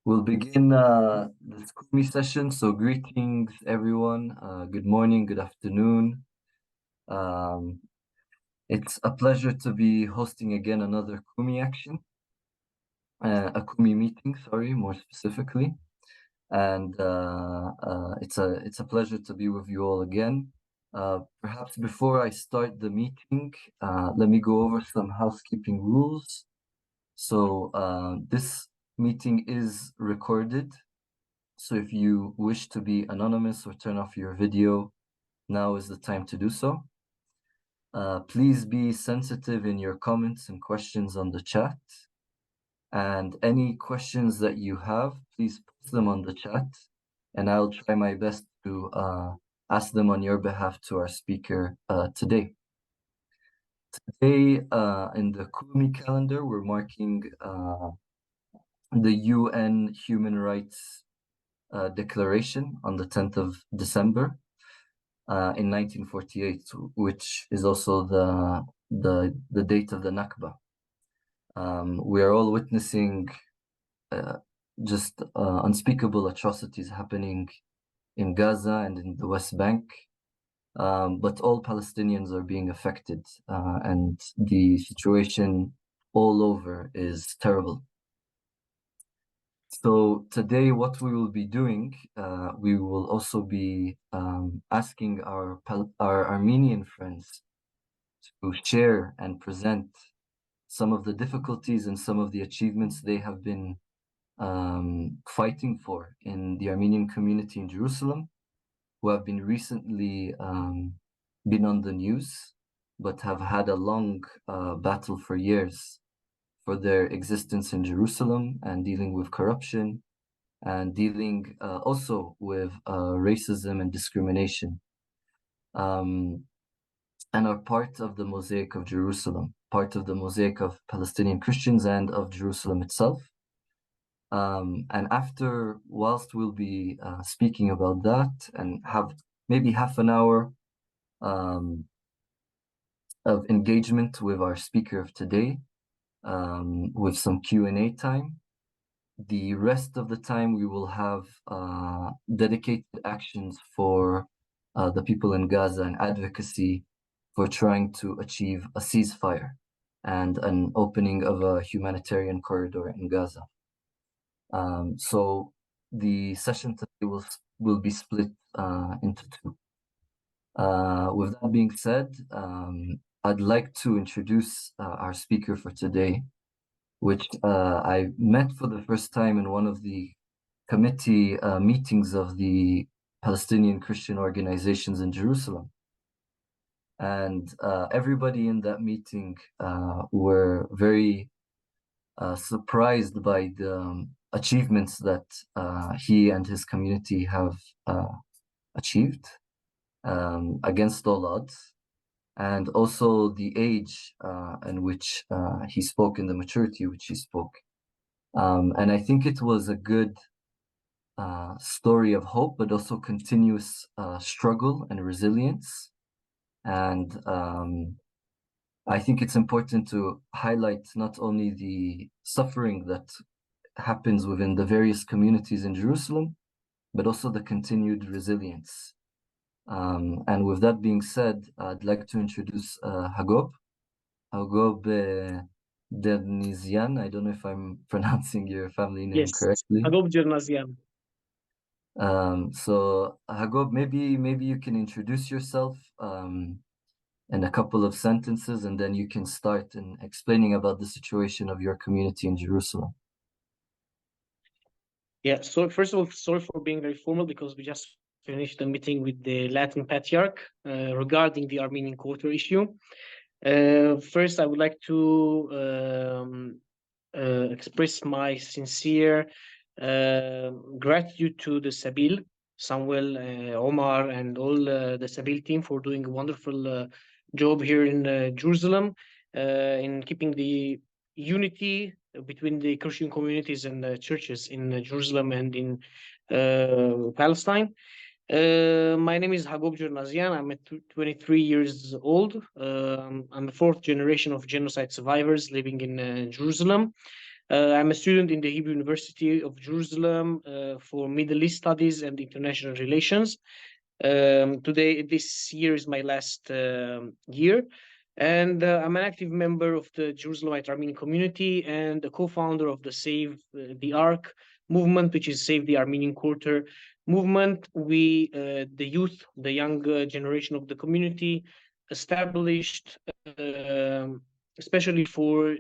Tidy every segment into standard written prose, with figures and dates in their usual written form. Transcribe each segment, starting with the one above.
We'll begin this Kumi session. So greetings, everyone. Good morning, good afternoon. Um, it's a pleasure to be hosting again another Kumi action, a Kumi meeting, sorry, more specifically. And it's a pleasure to be with you all again. Perhaps before I start the meeting, let me go over some housekeeping rules. So this meeting is recorded. So if you wish to be anonymous or turn off your video, now is the time to do so. Please be sensitive in your comments and questions on the chat. And any questions that you have, please post them on the chat, and I'll try my best to ask them on your behalf to our speaker today. Today, in the Kumi calendar, we're marking the UN Human Rights Declaration on the 10th of December in 1948, which is also the date of the Nakba. We are all witnessing just unspeakable atrocities happening in Gaza and in the West Bank, but all Palestinians are being affected, and the situation all over is terrible. So today, what we will be doing, we will also be asking our Armenian friends to share and present some of the difficulties and some of the achievements they have been fighting for in the Armenian community in Jerusalem, who have been recently been on the news, but have had a long battle for years for their existence in Jerusalem and dealing with corruption and dealing also with racism and discrimination, and are part of the mosaic of Jerusalem, part of the mosaic of Palestinian Christians and of Jerusalem itself. And after, whilst we'll be speaking about that and have maybe half an hour of engagement with our speaker of today, with some Q&A time. The rest of the time we will have dedicated actions for the people in Gaza and advocacy for trying to achieve a ceasefire and an opening of a humanitarian corridor in Gaza. So the session today will be split into two. With that being said, I'd like to introduce our speaker for today, which I met for the first time in one of the committee meetings of the Palestinian Christian organizations in Jerusalem. And everybody in that meeting were very surprised by the achievements that he and his community have achieved against all odds, and also the age in which he spoke and the maturity which he spoke. And I think it was a good story of hope, but also continuous struggle and resilience. And I think it's important to highlight not only the suffering that happens within the various communities in Jerusalem, but also the continued resilience. And with that being said, I'd like to introduce Hagob Dernizian. I don't know if I'm pronouncing your family name correctly. Hagob Dernizian. So Hagob, maybe you can introduce yourself in a couple of sentences, and then you can start in explaining about the situation of your community in Jerusalem. Yeah, so first of all, sorry for being very formal because we just finished a meeting with the Latin Patriarch regarding the Armenian quarter issue. First, I would like to express my sincere gratitude to the Sabil, Samuel, Omar, and all the Sabil team for doing a wonderful job here in Jerusalem in keeping the unity between the Christian communities and the churches in Jerusalem and in Palestine. My name is Hagob Jornazian. I'm 23 years old. I'm the fourth generation of genocide survivors living in Jerusalem. I'm a student in the Hebrew University of Jerusalem for Middle East Studies and International Relations. This year is my last year, and I'm an active member of the Jerusalemite Armenian community and a co-founder of the Save the Ark movement, which is Save the Armenian Quarter movement. We, the youth, the young generation of the community, established especially for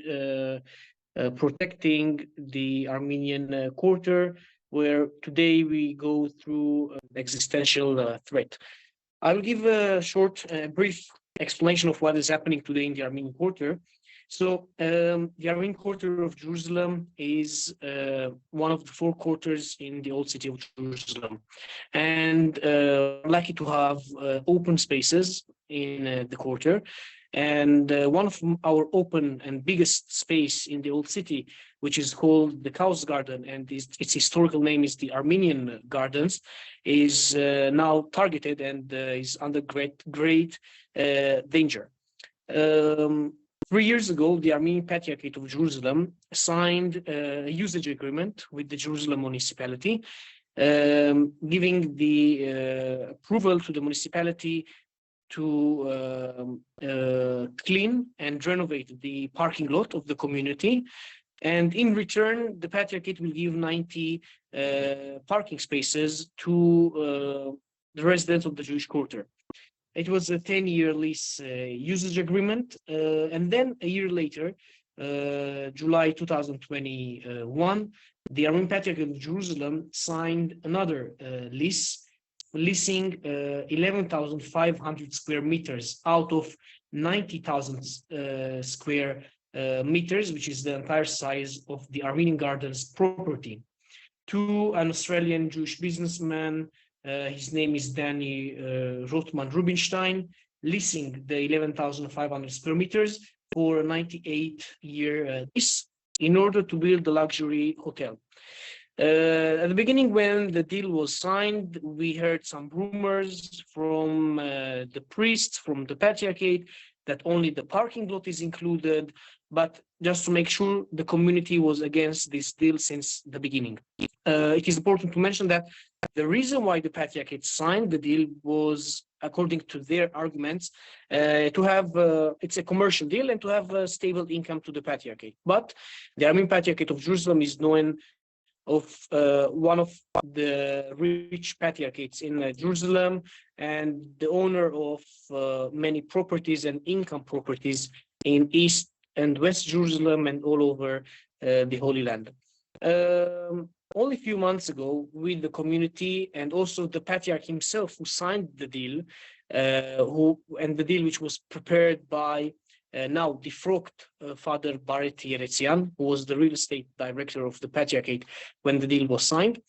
protecting the Armenian quarter, where today we go through existential threat. I will give a short, brief explanation of what is happening today in the Armenian quarter. So the Armenian quarter of Jerusalem is one of the four quarters in the old city of Jerusalem. And we're lucky to have open spaces in the quarter. And one of our open and biggest space in the old city, which is called the Cow's Garden, and its historical name is the Armenian Gardens, is now targeted and is under great danger. 3 years ago, the Armenian Patriarchate of Jerusalem signed a usage agreement with the Jerusalem municipality, giving the approval to the municipality to clean and renovate the parking lot of the community. And in return, the Patriarchate will give 90 parking spaces to the residents of the Jewish quarter. It was a 10-year lease usage agreement. And then a year later, July 2021, the Armenian Patriarchate of Jerusalem signed another leasing 11,500 square meters out of 90,000 square meters, which is the entire size of the Armenian Gardens property, to an Australian Jewish businessman. His name is Danny Rothman Rubinstein, leasing the 11,500 square meters for a 98-year lease in order to build a luxury hotel. At the beginning, when the deal was signed, we heard some rumors from the priests, from the Patriarchate, that only the parking lot is included. But just to make sure, the community was against this deal since the beginning. It is important to mention that the reason why the Patriarchate signed the deal was, according to their arguments, to have it's a commercial deal and to have a stable income to the Patriarchate. But the Armenian Patriarchate of Jerusalem is known of one of the rich patriarchates in Jerusalem and the owner of many properties and income properties in East and West Jerusalem and all over the Holy Land. Only a few months ago, with the community and also the Patriarch himself who signed the deal, and the deal which was prepared by now defrocked Father Baret Yeretzian, who was the real estate director of the Patriarchate when the deal was signed,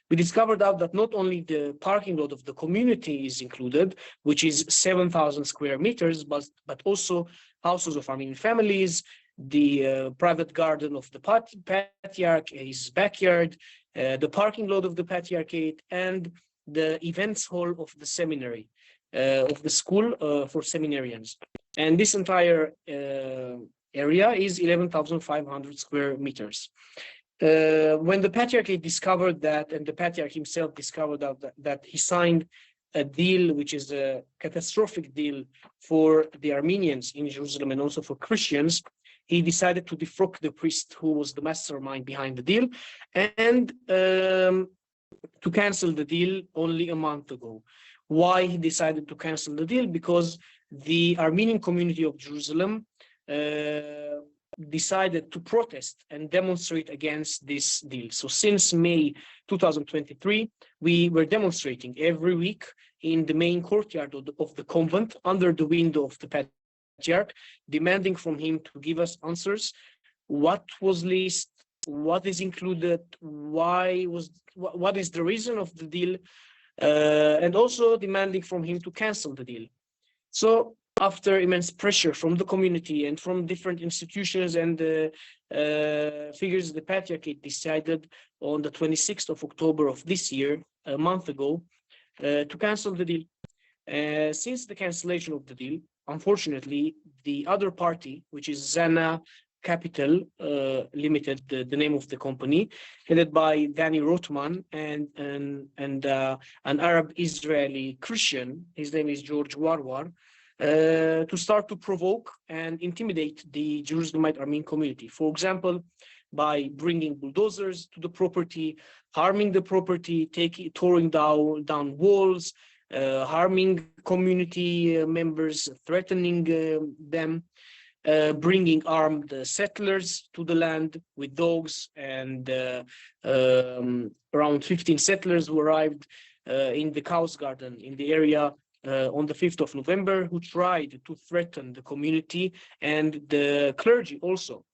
we discovered out that not only the parking lot of the community is included, which is 7,000 square meters, but also houses of Armenian families, the private garden of the Patriarch, his backyard, the parking lot of the Patriarchate, and the events hall of the seminary, of the school for seminarians. And this entire area is 11,500 square meters. When the Patriarchate discovered that, and the Patriarch himself discovered that he signed a deal which is a catastrophic deal for the Armenians in Jerusalem and also for Christians, he decided to defrock the priest who was the mastermind behind the deal and to cancel the deal only a month ago. Why he decided to cancel the deal? Because the Armenian community of Jerusalem decided to protest and demonstrate against this deal. So since May 2023, we were demonstrating every week in the main courtyard of the convent under the window of the Patriarch, demanding from him to give us answers. What was leased? What is included? What is the reason of the deal? And also demanding from him to cancel the deal. So after immense pressure from the community and from different institutions and figures, the Patriarchate decided on the 26th of October of this year, a month ago, to cancel the deal. Since the cancellation of the deal, unfortunately, the other party, which is Zana Capital Limited, the name of the company, headed by Danny Rothman and an Arab Israeli Christian. His name is George Warwar. To start to provoke and intimidate the Jerusalemite Armenian community. For example, by bringing bulldozers to the property, harming the property, tearing down walls, harming community members, threatening them, bringing armed settlers to the land with dogs, and around 15 settlers who arrived in the Cows Garden in the area on the 5th of November, who tried to threaten the community and the clergy also,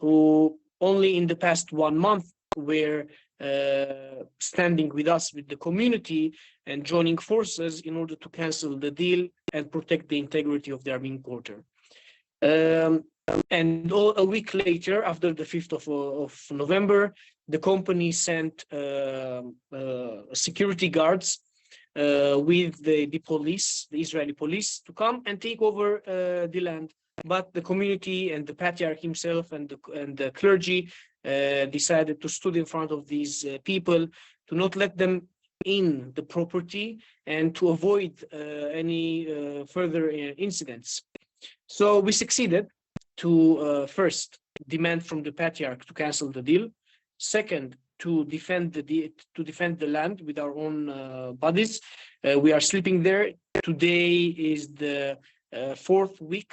who only in the past 1 month were standing with us, with the community, and joining forces in order to cancel the deal and protect the integrity of the Armenian quarter. And a week later, after the 5th of November, the company sent security guards with the police, the Israeli police, to come and take over the land. But the community and the patriarch himself and the clergy decided to stand in front of these people, to not let them in the property and to avoid any further incidents. So we succeeded to first demand from the patriarch to cancel the deal. Second, to defend the land with our own bodies. We are sleeping there. Today is the 4th week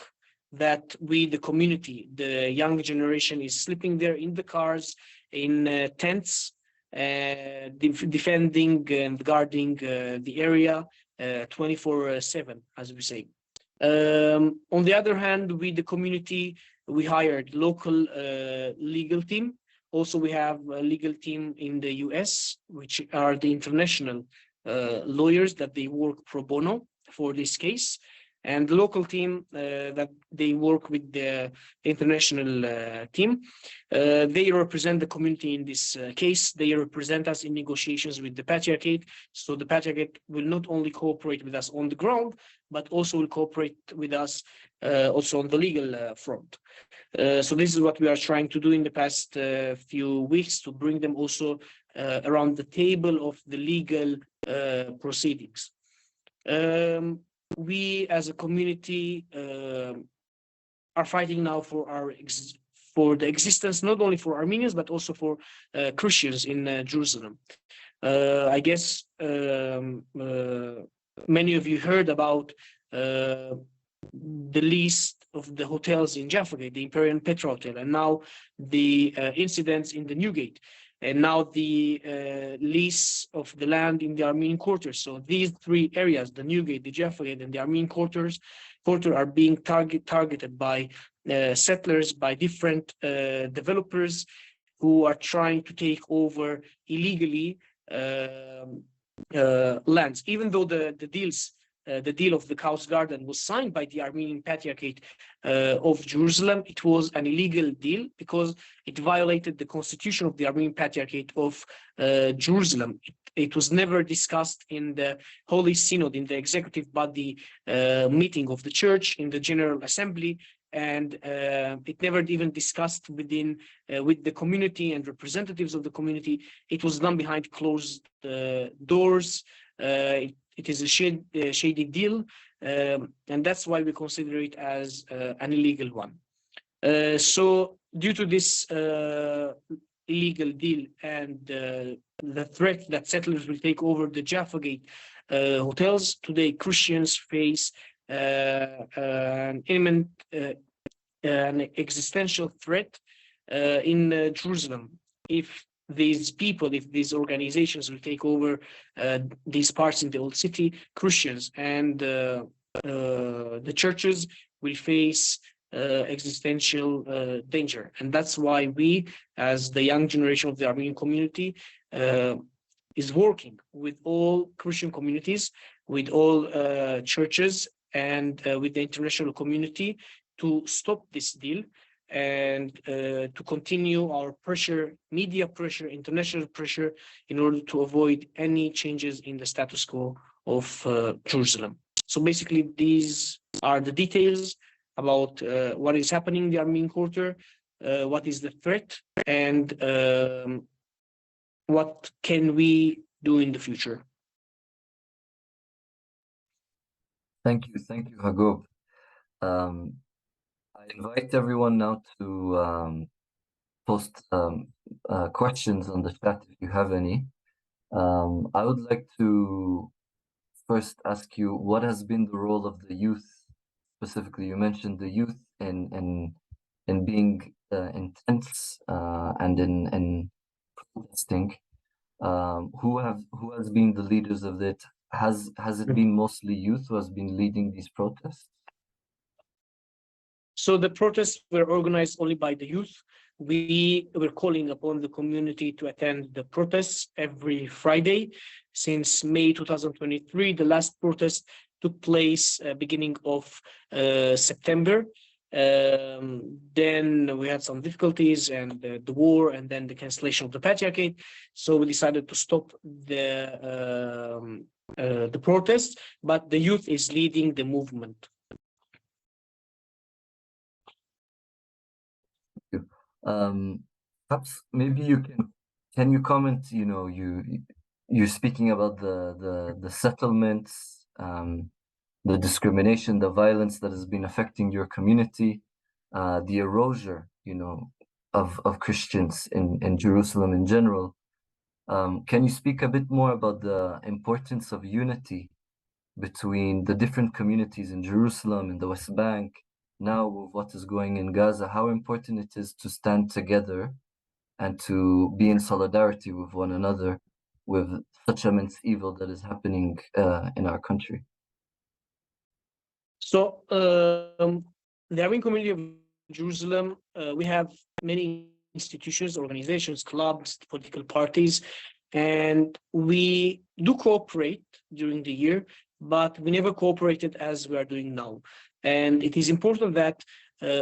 that we, the community, the young generation, is sleeping there in the cars, in tents, defending and guarding the area 24/7, as we say. On the other hand, we, the community, we hired local legal team. Also, we have a legal team in the US, which are the international lawyers that they work pro bono for this case. And the local team that they work with the international team, they represent the community in this case. They represent us in negotiations with the Patriarchate. So the Patriarchate will not only cooperate with us on the ground, but also will cooperate with us also on the legal front. So this is what we are trying to do in the past few weeks, to bring them also around the table of the legal proceedings. We as a community are fighting now for the existence, not only for Armenians, but also for Christians in Jerusalem. I guess many of you heard about the lease of the hotels in Jaffa Gate, the Imperial Petra Hotel, and now the incidents in the Newgate, and now the lease of the land in the Armenian quarters. So these 3 areas, the Newgate, the Jaffa Gate, and the Armenian quarter are being targeted by settlers, by different developers who are trying to take over illegally lands. Even though the deal of the Cows Garden was signed by the Armenian Patriarchate of Jerusalem, it was an illegal deal because it violated the constitution of the Armenian Patriarchate of Jerusalem. It was never discussed in the Holy Synod, in the executive body meeting of the church, in the General Assembly, and it never even discussed with the community and representatives of the community. It was done behind closed doors. It is a shady deal, and that's why we consider it as an illegal one. So due to this illegal deal and the threat that settlers will take over the Jaffa Gate hotels, today Christians face an imminent, an existential threat in Jerusalem. If these organizations will take over these parts in the old city, Christians and the churches will face existential danger. And that's why we, as the young generation of the Armenian community, is working with all Christian communities, with all churches, and with the international community to stop this deal and to continue our pressure, media pressure, international pressure, in order to avoid any changes in the status quo of Jerusalem. So basically, these are the details about what is happening in the Armenian quarter. what is the threat, and what can we do in the future. Thank you, Hagob. I invite everyone now to post questions on the chat if you have any. I would like to first ask you, what has been the role of the youth specifically? You mentioned the youth in being intense and in protesting. Who has been the leaders of it? Has it been mostly youth who has been leading these protests? So the protests were organized only by the youth. We were calling upon the community to attend the protests every Friday. Since May 2023, the last protest took place beginning of September. Then we had some difficulties and the war, and then the cancellation of the Patriarchate. So we decided to stop the protests, but the youth is leading the movement. Perhaps maybe you can you comment, you're speaking about the settlements, the discrimination, the violence that has been affecting your community, the erasure, of Christians in Jerusalem in general. Can you speak a bit more about the importance of unity between the different communities in Jerusalem, in the West Bank, now with what is going in Gaza, how important it is to stand together and to be in solidarity with one another with such immense evil that is happening in our country? So the Armenian community of Jerusalem, we have many institutions, organizations, clubs, political parties, and we do cooperate during the year, but we never cooperated as we are doing now. And it is important that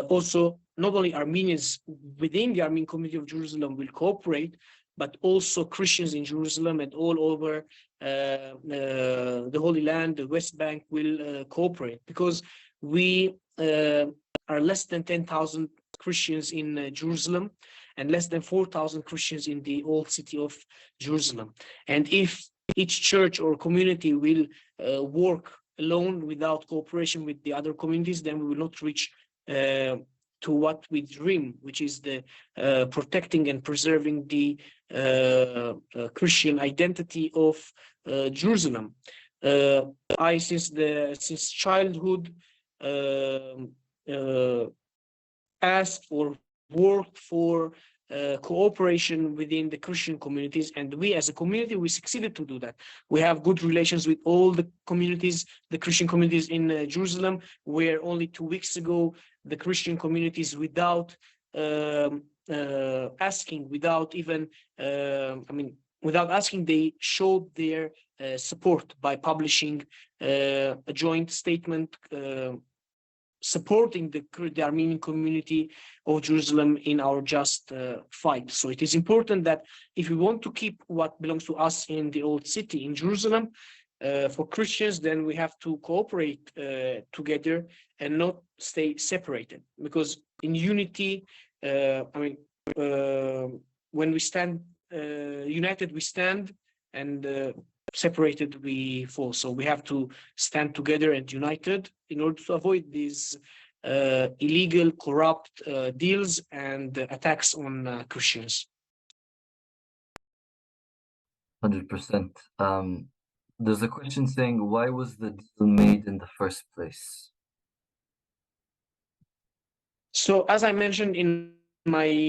also not only Armenians within the Armenian community of Jerusalem will cooperate, but also Christians in Jerusalem and all over the Holy Land, the West Bank will cooperate, because we are less than 10,000 Christians in Jerusalem and less than 4,000 Christians in the old city of Jerusalem. And if each church or community will work alone without cooperation with the other communities, then we will not reach to what we dream, which is the protecting and preserving the Christian identity of Jerusalem. I, since childhood, asked or worked for cooperation within the Christian communities, and we as a community, we succeeded to do that. We have good relations with all the communities, the Christian communities in Jerusalem, where only 2 weeks ago, the Christian communities, without asking, without even, without asking, they showed their support by publishing a joint statement supporting the Armenian community of Jerusalem in our just fight. So it is important that if we want to keep what belongs to us in the old city in Jerusalem, for Christians, then we have to cooperate together and not stay separated. Because in unity, when we stand united, we stand, and separated, we fall. So we have to stand together and united in order to avoid these illegal, corrupt deals and attacks on Christians. 100%. There's a question saying, why was the deal made in the first place? So as I mentioned in my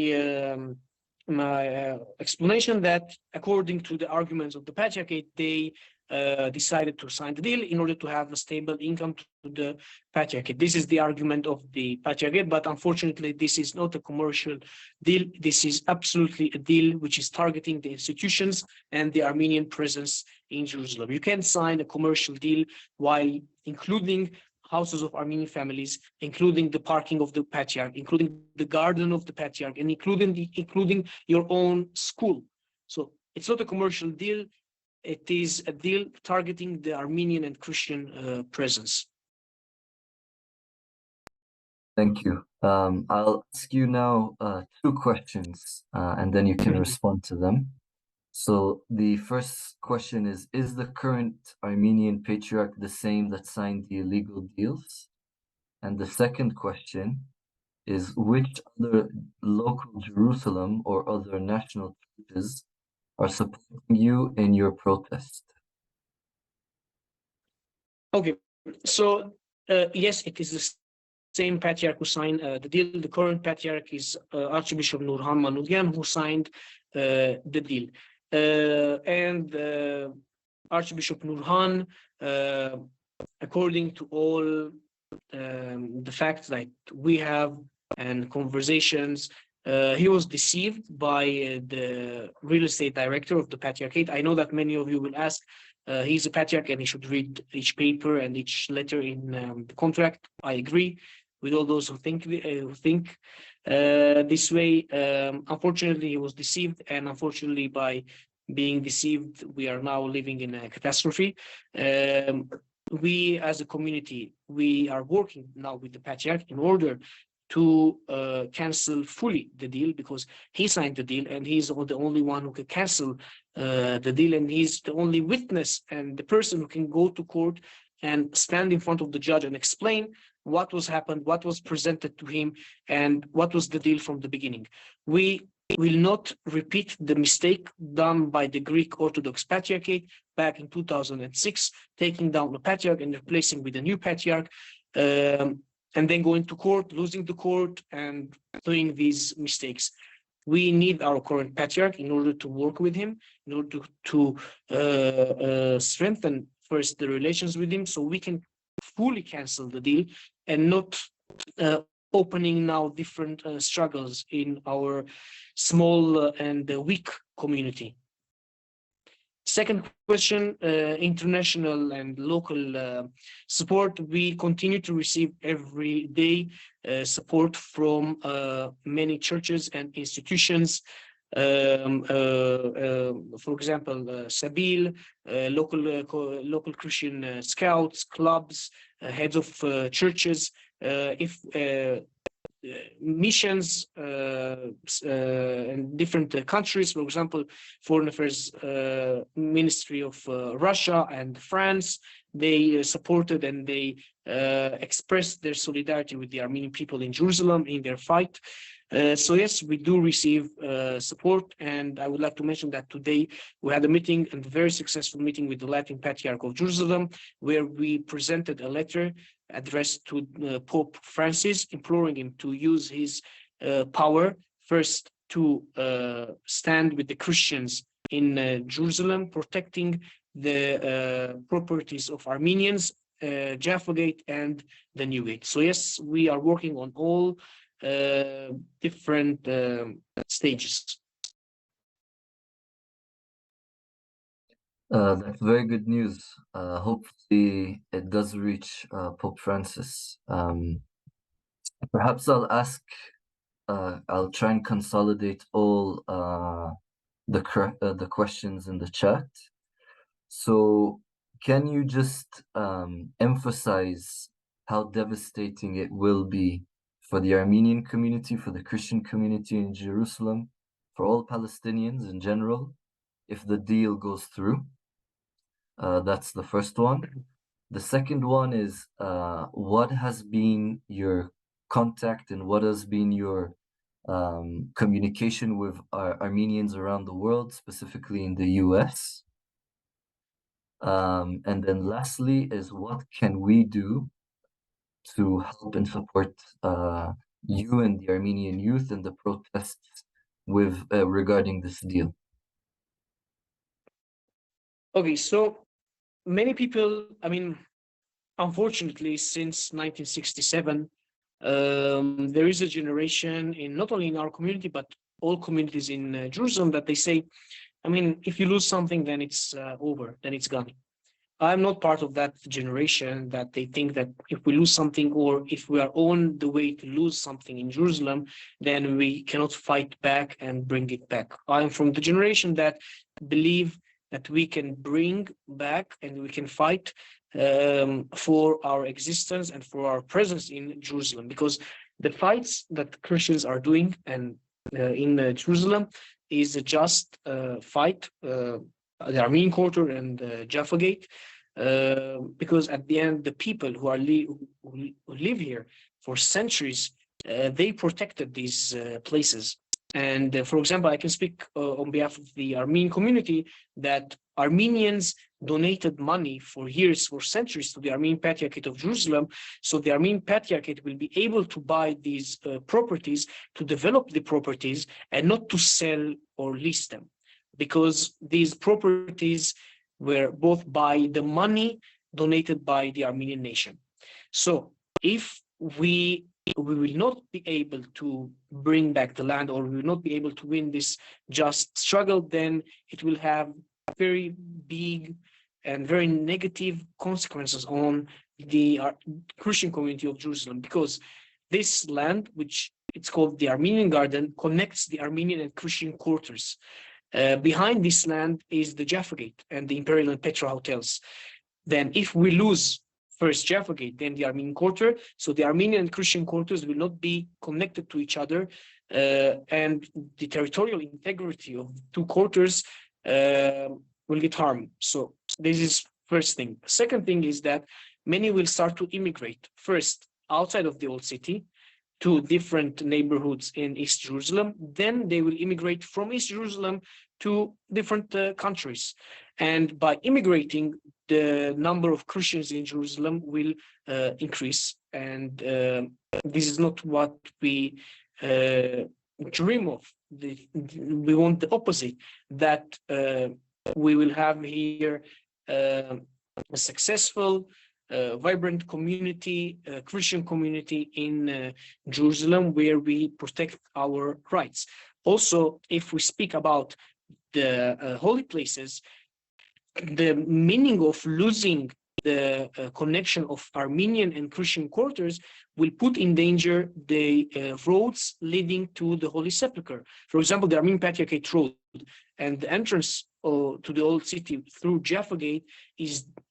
explanation, that according to the arguments of the Patriarchate, they decided to sign the deal in order to have a stable income to the Patriarchate. This is the argument of the Patriarchate, but unfortunately, this is not a commercial deal. This is absolutely a deal which is targeting the institutions and the Armenian presence in Jerusalem. You can sign a commercial deal while including houses of Armenian families, including the parking of the Patriarch, including the garden of the Patriarch, and including your own school. So it's not a commercial deal. It is a deal targeting the Armenian and Christian presence. Thank you. I'll ask you now two questions, and then you can respond to them. So the first question is the current Armenian patriarch the same that signed the illegal deals? And the second question is which other local Jerusalem or other national churches are supporting you in your protest? Okay, so yes, it is the same patriarch who signed the deal. The current patriarch is Archbishop Nurhan Manudyan, who signed the deal. And Archbishop Nurhan, according to all the facts that we have and conversations, he was deceived by the real estate director of the patriarchate. I know that many of you will ask, he's a patriarch and he should read each paper and each letter in the contract. I agree with all those who think this way. Unfortunately, he was deceived, and unfortunately, by being deceived, we are now living in a catastrophe. We as a community, we are working now with the patriarch in order to cancel fully the deal, because he signed the deal and he's the only one who can cancel the deal, and he's the only witness and the person who can go to court and stand in front of the judge and explain what was happened, what was presented to him, and what was the deal from the beginning. We will not repeat the mistake done by the Greek Orthodox Patriarchate back in 2006, taking down the patriarch and replacing with a new patriarch, and then going to court, losing the court, and doing these mistakes. We need our current patriarch in order to work with him, in order to strengthen first the relations with him, so we can fully cancel the deal and not opening now different struggles in our small and weak community. Second question, international and local support. We continue to receive every day support from many churches and institutions. For example, Sabil, local Christian scouts, clubs, heads of churches. If missions in different countries, for example, Foreign Affairs Ministry of Russia and France, they supported and they expressed their solidarity with the Armenian people in Jerusalem in their fight. So yes, we do receive support, and I would like to mention that today we had a meeting, and a very successful meeting, with the Latin Patriarch of Jerusalem, where we presented a letter addressed to Pope Francis, imploring him to use his power first to stand with the Christians in Jerusalem, protecting the properties of Armenians, Jaffa Gate and the New Gate. So yes, we are working on all different stages. That's very good news. Hopefully it does reach Pope Francis. Perhaps I'll try and consolidate all the questions in the chat. So can you just emphasize how devastating it will be for the Armenian community, for the Christian community in Jerusalem, for all Palestinians in general, if the deal goes through? That's the first one. The second one is, what has been your contact and what has been your communication with Armenians around the world, specifically in the US? And then lastly is, what can we do to help and support you and the Armenian youth in the protests with regarding this deal? Okay, so many people, I mean, unfortunately, since 1967, there is a generation in not only in our community, but all communities in Jerusalem, that they say, I mean, if you lose something, then it's over, then it's gone. I'm not part of that generation that they think that if we lose something, or if we are on the way to lose something in Jerusalem, then we cannot fight back and bring it back. I'm from the generation that believe that we can bring back and we can fight for our existence and for our presence in Jerusalem, because The fights that Christians are doing and in Jerusalem is a just fight, the Armenian quarter and Jaffa Gate, because at the end, the people who who live here for centuries, they protected these places. And for example, I can speak on behalf of the Armenian community that Armenians donated money for years, for centuries, to the Armenian Patriarchate of Jerusalem. So the Armenian Patriarchate will be able to buy these properties, to develop the properties, and not to sell or lease them, because these properties were bought by the money donated by the Armenian nation. So if we will not be able to bring back the land, or we will not be able to win this just struggle, then it will have very big and very negative consequences on the Christian community of Jerusalem, because this land, which it's called the Armenian Garden, connects the Armenian and Christian quarters. Behind this land is the Jaffa Gate and the Imperial and Petra hotels. Then if we lose first Jaffa Gate, then the Armenian quarter, so the Armenian and Christian quarters will not be connected to each other, and the territorial integrity of two quarters will get harmed. So this is first thing. Second thing is that many will start to immigrate, first outside of the old city to different neighborhoods in East Jerusalem. Then they will immigrate from East Jerusalem to different countries. And by immigrating, the number of Christians in Jerusalem will increase. And this is not what we dream of. We want the opposite, that we will have here a successful, vibrant community, Christian community in Jerusalem, where we protect our rights. Also, if we speak about the holy places, the meaning of losing the connection of Armenian and Christian quarters will put in danger the roads leading to the Holy Sepulchre. For example, the Armenian Patriarchate Road and the entrance to the old city through Jaffa Gate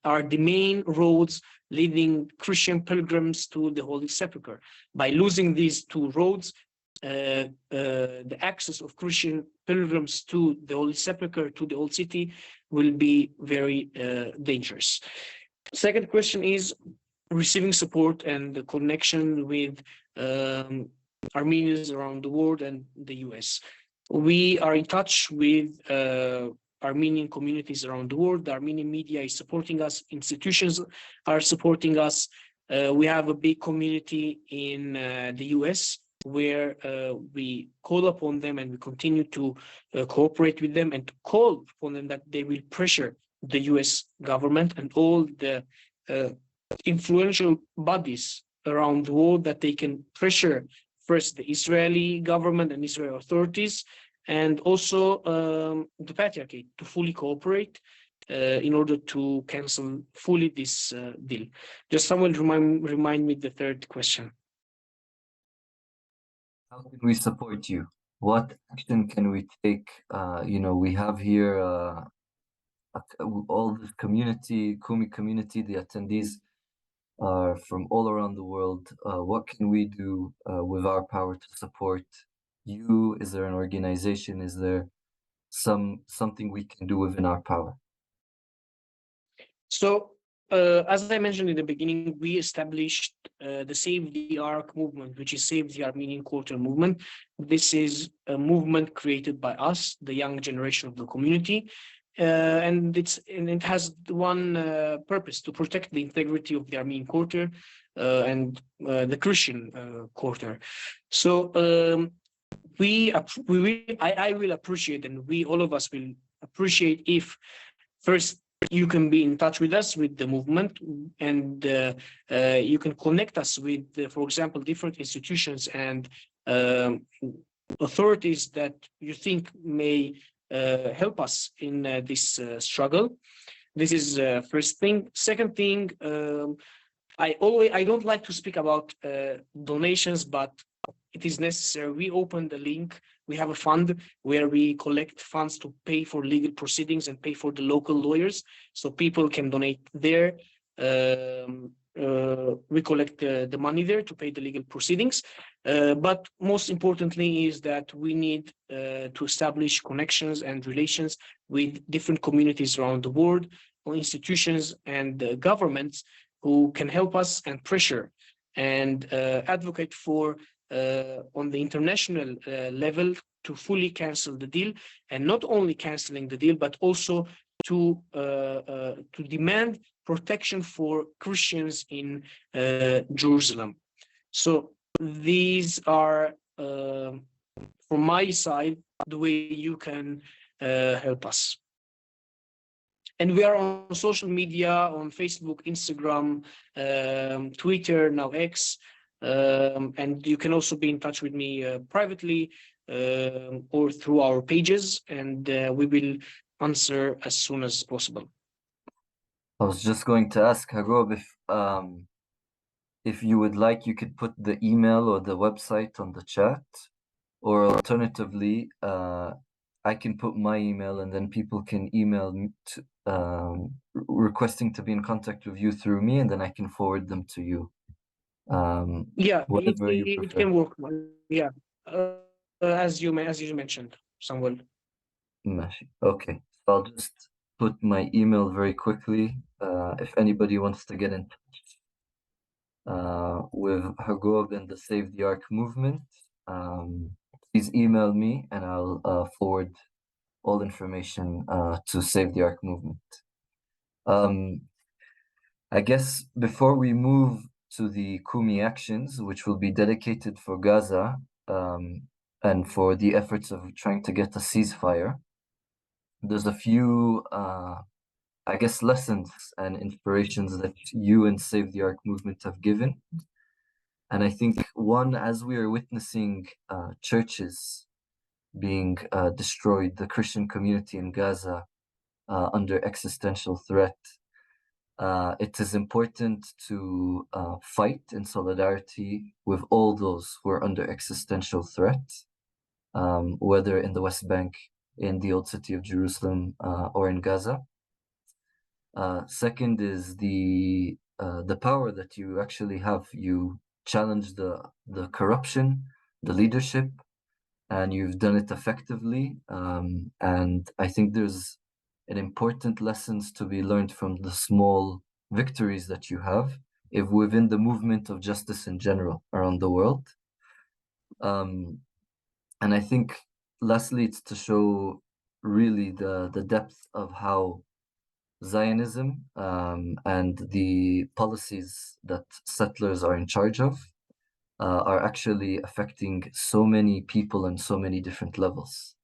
are the main roads leading Christian pilgrims to the Holy Sepulchre. By losing these two roads, the access of Christian pilgrims to the Holy Sepulchre, to the old city, will be very dangerous. Second question is receiving support and the connection with Armenians around the world and the US. We are in touch with Armenian communities around the world. The Armenian media is supporting us. Institutions are supporting us. We have a big community in the US, where we call upon them, and we continue to cooperate with them and to call upon them that they will pressure the US government and all the influential bodies around the world, that they can pressure first the Israeli government and Israeli authorities, and also the Patriarchate, to fully cooperate in order to cancel fully this deal. Just someone remind me the third question. How can we support you? What action can we take? We have here all the community, Kumi community, the attendees are from all around the world. What can we do with our power to support you? Is there an organization? Is there something we can do within our power? So, as I mentioned in the beginning, we established the Save the Ark movement, which is Save the Armenian Quarter movement. This is a movement created by us, the young generation of the community, and it has one purpose: to protect the integrity of the Armenian Quarter and the Christian Quarter. So I will appreciate, and all of us will appreciate, if first you can be in touch with us, with the movement, and you can connect us with, for example, different institutions and authorities that you think may help us in this struggle. This is first thing. Second thing, I don't like to speak about donations, but it is necessary. We opened the link. We have a fund where we collect funds to pay for legal proceedings and pay for the local lawyers, so people can donate there. we collect the money there to pay the legal proceedings. But most importantly is that we need to establish connections and relations with different communities around the world, or institutions and governments who can help us and pressure and advocate for on the international level to fully cancel the deal, and not only canceling the deal, but also to demand protection for Christians in Jerusalem. So these are, from my side, the way you can help us. And we are on social media, on Facebook, Instagram, Twitter, now X. And you can also be in touch with me privately or through our pages, and we will answer as soon as possible. I was just going to ask Harob if you would like, you could put the email or the website on the chat, or alternatively, I can put my email and then people can email me requesting to be in contact with you through me, and then I can forward them to you. Yeah, Whatever you it prefer. can work. Yeah, as you mentioned, Samuel. Okay, so I'll just put my email very quickly. If anybody wants to get in touch with Hagob and the Save the Ark movement, please email me and I'll forward all information to Save the Ark movement. I guess before we move to the Kumi actions, which will be dedicated for Gaza and for the efforts of trying to get a ceasefire, there's a few, I guess, lessons and inspirations that you and Save the Ark movement have given. And I think one, as we are witnessing churches being destroyed, the Christian community in Gaza under existential threat, it is important to fight in solidarity with all those who are under existential threat, whether in the West Bank, in the old city of Jerusalem, or in Gaza. Second is the power that you actually have. You challenge the corruption, the leadership, and you've done it effectively. And I think there's an important lessons to be learned from the small victories that you have if within the movement of justice in general around the world. And I think lastly, it's to show really the depth of how Zionism and the policies that settlers are in charge of are actually affecting so many people on so many different levels.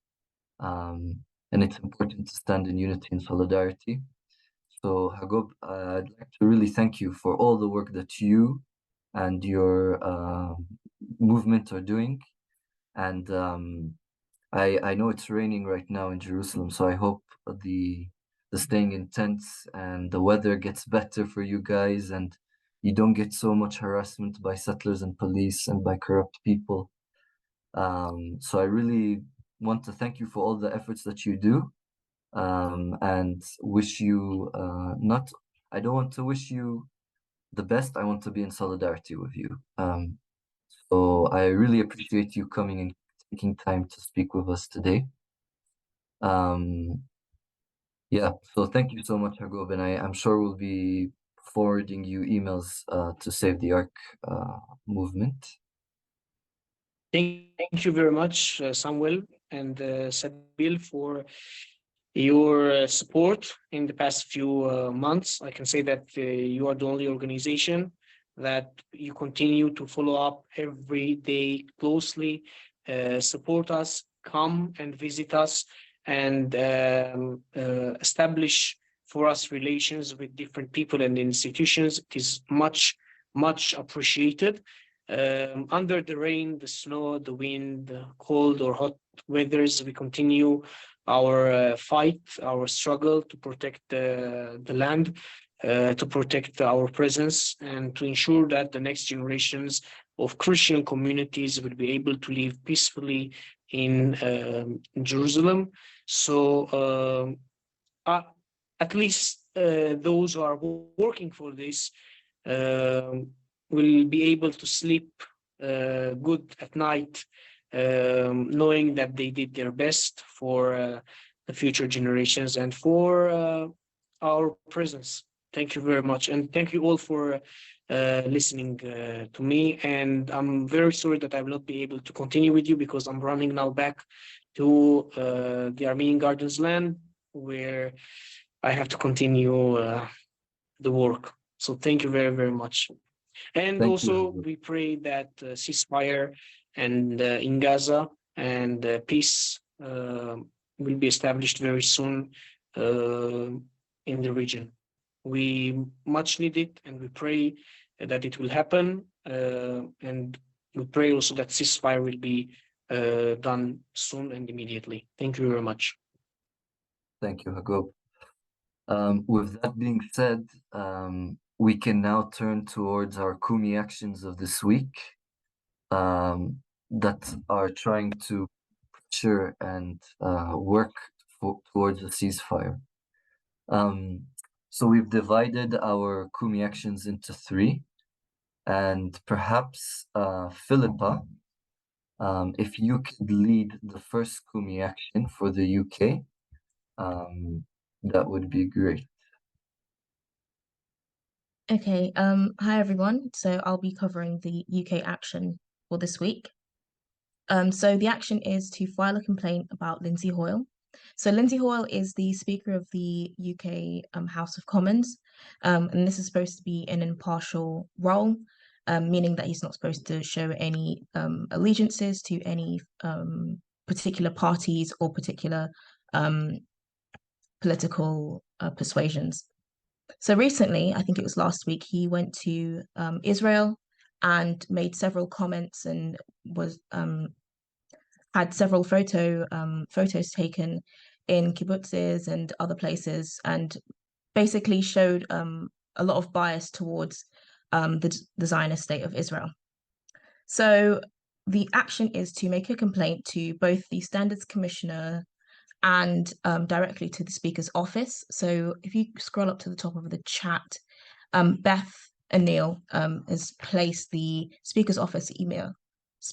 And it's important to stand in unity and solidarity. So Hagob, I'd like to really thank you for all the work that you and your movement are doing. And I know it's raining right now in Jerusalem, so I hope the staying in tents and the weather gets better for you guys, and you don't get so much harassment by settlers and police and by corrupt people. So I really want to thank you for all the efforts that you do, and wish you I don't want to wish you the best. I want to be in solidarity with you. So I really appreciate you coming and taking time to speak with us today. Yeah, so thank you so much, Hagob, and I'm sure we'll be forwarding you emails to Save the Ark movement. Thank you very much, Samuel and Sabil, for your support in the past few months. I can say that you are the only organization that you continue to follow up every day closely, support us, come and visit us, and establish for us relations with different people and institutions. It is much, much appreciated. Under the rain, the snow, the wind, the cold or hot weathers, we continue our fight, our struggle to protect the land, to protect our presence, and to ensure that the next generations of Christian communities will be able to live peacefully in Jerusalem. So at least those who are working for this will be able to sleep good at night, knowing that they did their best for the future generations and for our presence. Thank you very much. And thank you all for listening to me. And I'm very sorry that I will not be able to continue with you because I'm running now back to the Armenian Gardens land where I have to continue the work. So thank you very, very much. And Thank also, you. we pray that ceasefire and in Gaza and peace will be established very soon in the region. We much need it, and we pray that it will happen. And we pray also that ceasefire will be done soon and immediately. Thank you very much. Thank you, Hagop. With that being said, we can now turn towards our Kumi actions of this week that are trying to pressure and work towards a ceasefire. So we've divided our Kumi actions into three, and perhaps Philippa, if you could lead the first Kumi action for the UK, that would be great. Okay, hi everyone. So I'll be covering the UK action for this week. So the action is to file a complaint about Lindsay Hoyle. So Lindsay Hoyle is the Speaker of the UK House of Commons, and this is supposed to be an impartial role, meaning that he's not supposed to show any allegiances to any particular parties or particular political persuasions. So recently, I think it was last week, he went to Israel and made several comments and was had several photos taken in kibbutzes and other places, and basically showed a lot of bias towards the Zionist state of Israel. So the action is to make a complaint to both the Standards Commissioner and directly to the Speaker's office. So if you scroll up to the top of the chat, Beth and Neil has placed the Speaker's office email. So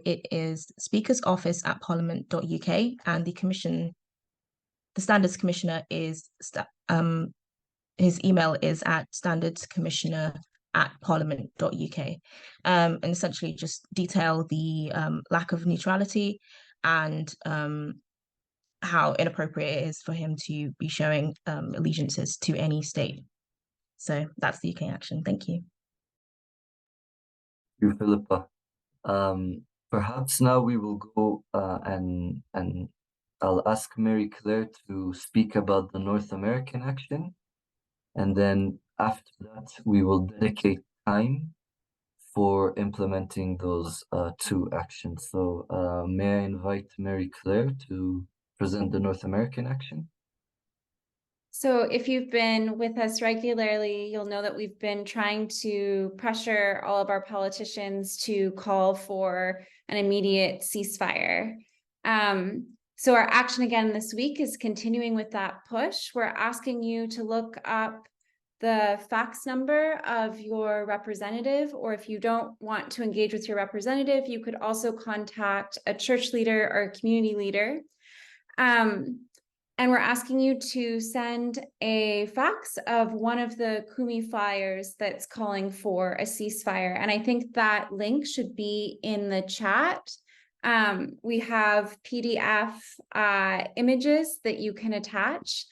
it is speakersoffice@parliament.uk, and the Standards Commissioner is his email is at standardscommissioner@parliament.uk, and essentially just detail the lack of neutrality and how inappropriate it is for him to be showing allegiances to any state. So that's the UK action. Thank you. Thank you, Philippa. Perhaps now we will go and I'll ask Mary Claire to speak about the North American action, and then after that we will dedicate time for implementing those two actions. So may I invite Mary Claire to present the North American action? So if you've been with us regularly, you'll know that we've been trying to pressure all of our politicians to call for an immediate ceasefire. So our action again this week is continuing with that push. We're asking you to look up the fax number of your representative, or if you don't want to engage with your representative, you could also contact a church leader or a community leader. And we're asking you to send a fax of one of the Kumi flyers that's calling for a ceasefire. And I think that link should be in the chat. We have PDF images that you can attach.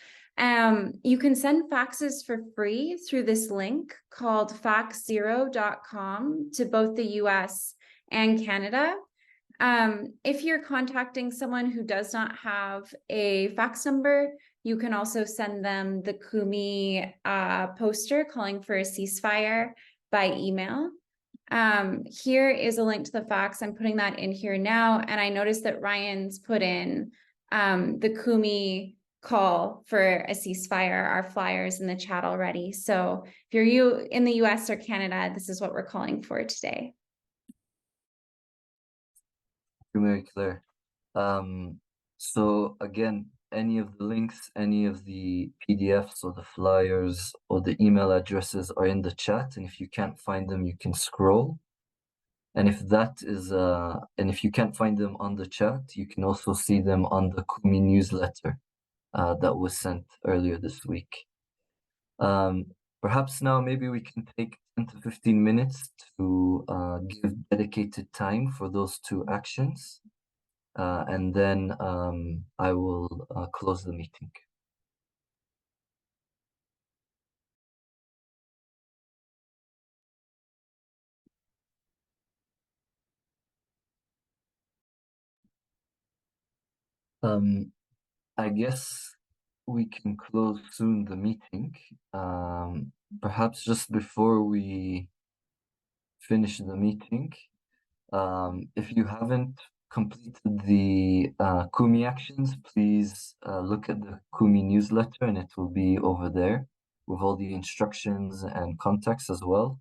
You can send faxes for free through this link called faxzero.com to both the US and Canada. If you're contacting someone who does not have a fax number, you can also send them the Kumi poster calling for a ceasefire by email. Here is a link to the fax. I'm putting that in here now. And I noticed that Ryan's put in the Kumi call for a ceasefire, our flyers in the chat already. So if you're in the US or Canada, this is what we're calling for today. Thank you, Mary Claire. So again, any of the links, any of the PDFs or the flyers or the email addresses are in the chat, and if you can't find them, you can scroll. And if you can't find them on the chat, you can also see them on the Kumi newsletter that was sent earlier this week. Perhaps now maybe we can take 10 to 15 minutes to give dedicated time for those two actions. And then I will close the meeting. I guess we can close soon the meeting. Perhaps just before we finish the meeting, if you haven't completed the Kumi actions, please look at the Kumi newsletter, and it will be over there with all the instructions and contacts as well.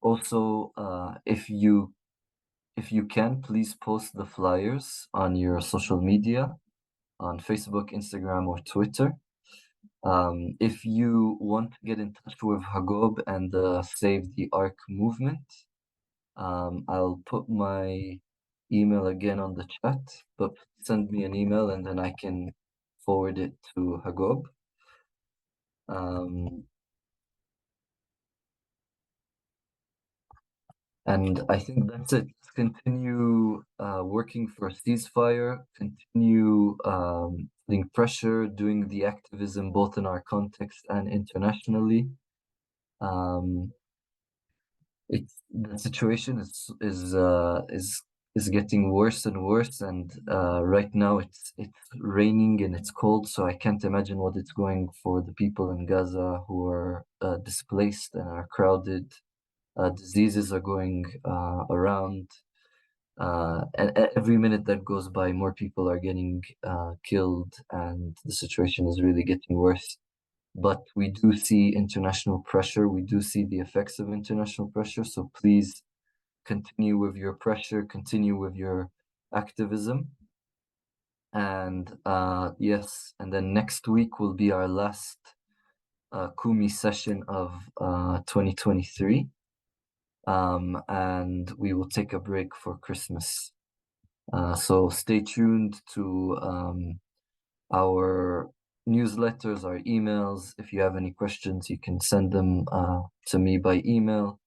Also, if you can, please post the flyers on your social media, on Facebook, Instagram, or Twitter. If you want to get in touch with Hagob and the Save the Ark movement, I'll put my email again on the chat, but send me an email and then I can forward it to Hagob. And I think that's it. Continue working for a ceasefire, continue putting pressure, doing the activism both in our context and internationally. The situation is getting worse and worse, and right now it's raining and it's cold, so I can't imagine what it's going for the people in Gaza who are displaced and are crowded. Diseases are going around, and every minute that goes by, more people are getting killed, and the situation is really getting worse. But we do see international pressure. We do see the effects of international pressure. So please continue with your pressure, continue with your activism. And yes, and then next week will be our last Kumi session of 2023. And we will take a break for Christmas. So stay tuned to our newsletters, our emails. If you have any questions, you can send them to me by email.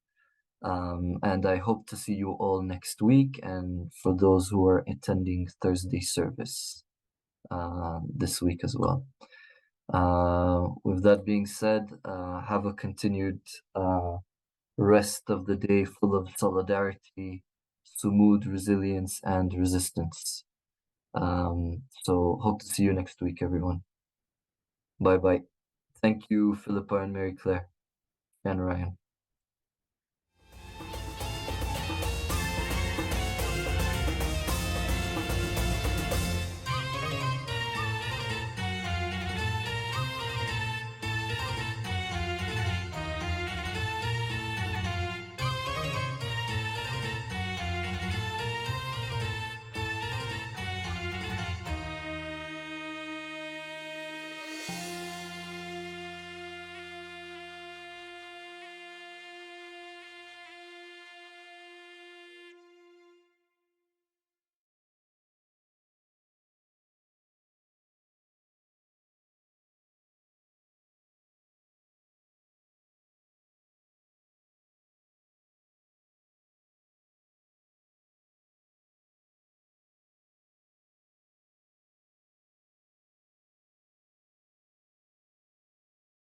And I hope to see you all next week. And for those who are attending Thursday service this week as well. With that being said, have a continued rest of the day full of solidarity, sumud, resilience, and resistance. So hope to see you next week, everyone. Bye-bye. Thank you, Philippa and Mary Claire and Ryan.